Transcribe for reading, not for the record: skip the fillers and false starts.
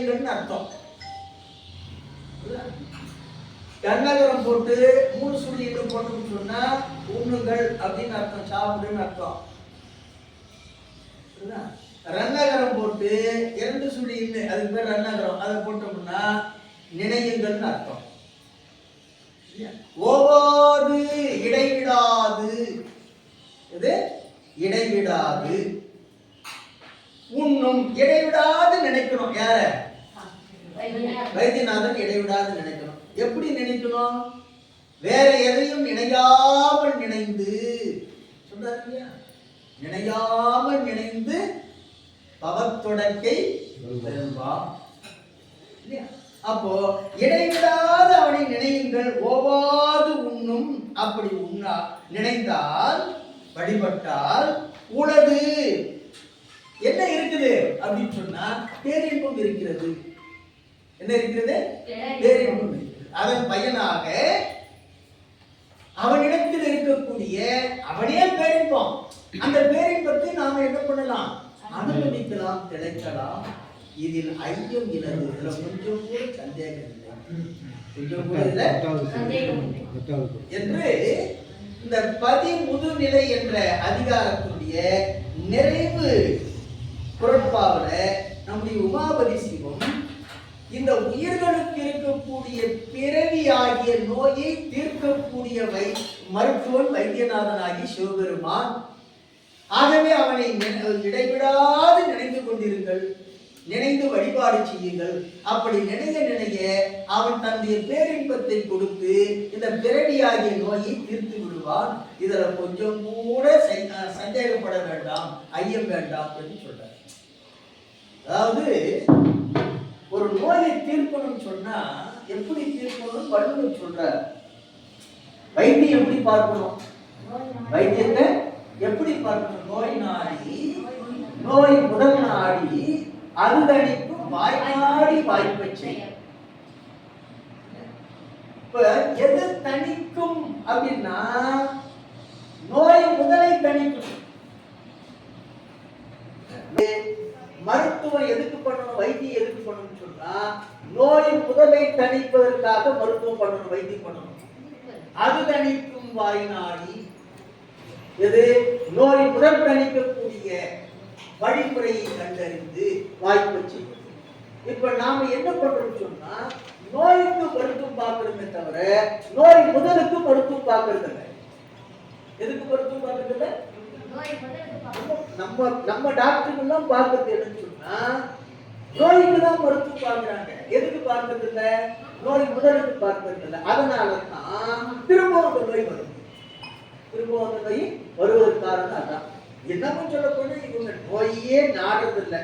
நினையுங்கள்னு அர்த்தம். கண்ணகரம் போட்டு 3 சுழி இன்னும் போட்டோம்னு சொன்னா உண்ணுங்கள் அப்படின்னு அர்த்தம், சாப்பிடுன்னு அர்த்தம். ரன்னகரம் போட்டு 2 சுழி இன்னு, அதுக்கு பேர் ரன்னகரம், அதை போட்டோம்னா நினையுங்கள்னு அர்த்தம். ஓவாது இடைவிடாது, இது இடைவிடாது உண்ணும், இடைவிடாது நினைக்கணும். யார? வைத்தியநாதன் இடைவிடாது நினைக்கணும். எப்படி நினைக்கணும்? வேற எதையும் நினையாமல் நினைந்து சொல்றாரு இல்லையா? நினையாமல் நினைந்து பவத்தொடக்கை பெறுவான். அப்போ இடைவிடாது அவனை நினையுங்கள், ஓவாது உண்ணும். அப்படி உண்ணா நினைந்தால் வழிபட்டால் உளது என்ன இருக்குது அப்படின்னு சொன்னா பேரின்பம் இருக்கிறது. என்ன இருக்கிறது? பேரின்பம் இருக்கிறது. அதன் பயனாக அவனிடத்தில் இருக்கக்கூடிய அவனே பேரின்பம், அந்த பேரின்பத்தை நாம என்ன பண்ணலாம்? அனுபவிக்கலாம், கிடைக்கலாம். இதில் ஐயம் இலது, இதுல கொஞ்சம் கூட சந்தேகம் இல்லை, கொஞ்சம் கூட இல்லை என்று இந்த பதிமுதுநிலை என்ற அதிகாரத்துடைய நிறைவு குரட்பாவில நம்முடைய உமாபதி சிவம் இந்த உயிர்களுக்கு இருக்கக்கூடிய பிறவி ஆகிய நோயை தீர்க்கக்கூடிய மருத்துவன் வைத்தியநாதனாகி சிவபெருமான். ஆகவே அவனை இடைவிடாது நினைந்து கொண்டிருங்கள், நினைந்து வழிபாடு செய்யுங்கள். அப்படி நினைய நினைய அவன் தன்னுடைய பேரின்பத்தை கொடுத்து இந்த பிறவியாகிய நோயை தீர்த்து விடுவான். இதுல கொஞ்சம் கூட சந்தேகப்பட வேண்டாம், ஐயம் வேண்டாம் என்று சொல்றார். அதாவது ஒரு நோயை தீர்க்கணும்னு சொன்னா எப்படி தீர்க்கணும் வள்ளுவர் சொல்றார். வைத்தியம் எப்படி பார்க்கணும்? வைத்தியத்தை எப்படி பார்க்கணும்? நோய் நாடி, நோய் முதல் நாடி, அது தணிக்கும் வாய்நாடி வாய்ப்பச்சை. இப்ப எது தணிக்கும் அப்படின்னா நோய் முதலை தணிக்கும். மருத்துவம் எதுக்கு பண்ணணும், வைத்தியம் எதுக்கு பண்ணணும்னு சொன்னா நோய் முதலை தணிப்பதற்காக மருத்துவம் பண்ணணும், வைத்தியம் பண்ணணும். அது தணிக்கும் வாய்நாடி, எது நோய் முதல் தணிக்கக்கூடிய வழிமுறையை கண்டறிந்து வாய்ப்பு செய்யும். இப்ப நாம என்ன பண்றோம்னு சொன்னா நோய்க்கு மருத்துவம் பார்க்கறதுமே தவிர நோய் முதலுக்கு மருத்துவம் பார்க்கறது இல்லை. எதுக்கு மருத்துவம் பார்க்கறது இல்லை? நம்ம டாக்டருக்கெல்லாம் பார்க்கறது என்னன்னு சொன்னா நோய்க்கு தான் மருத்துவம் பார்க்கறாங்க. எதுக்கு பார்க்கறது இல்லை? நோய் முதலுக்கு பார்க்கறது இல்லை. அதனாலதான் திரும்ப அந்த நோய் வரும். திரும்ப அந்த நோய் வருவதற்கு காரணம் அதான். என்னன்னு சொல்ல போனா இவங்க நோயே நாடுறது இல்லை.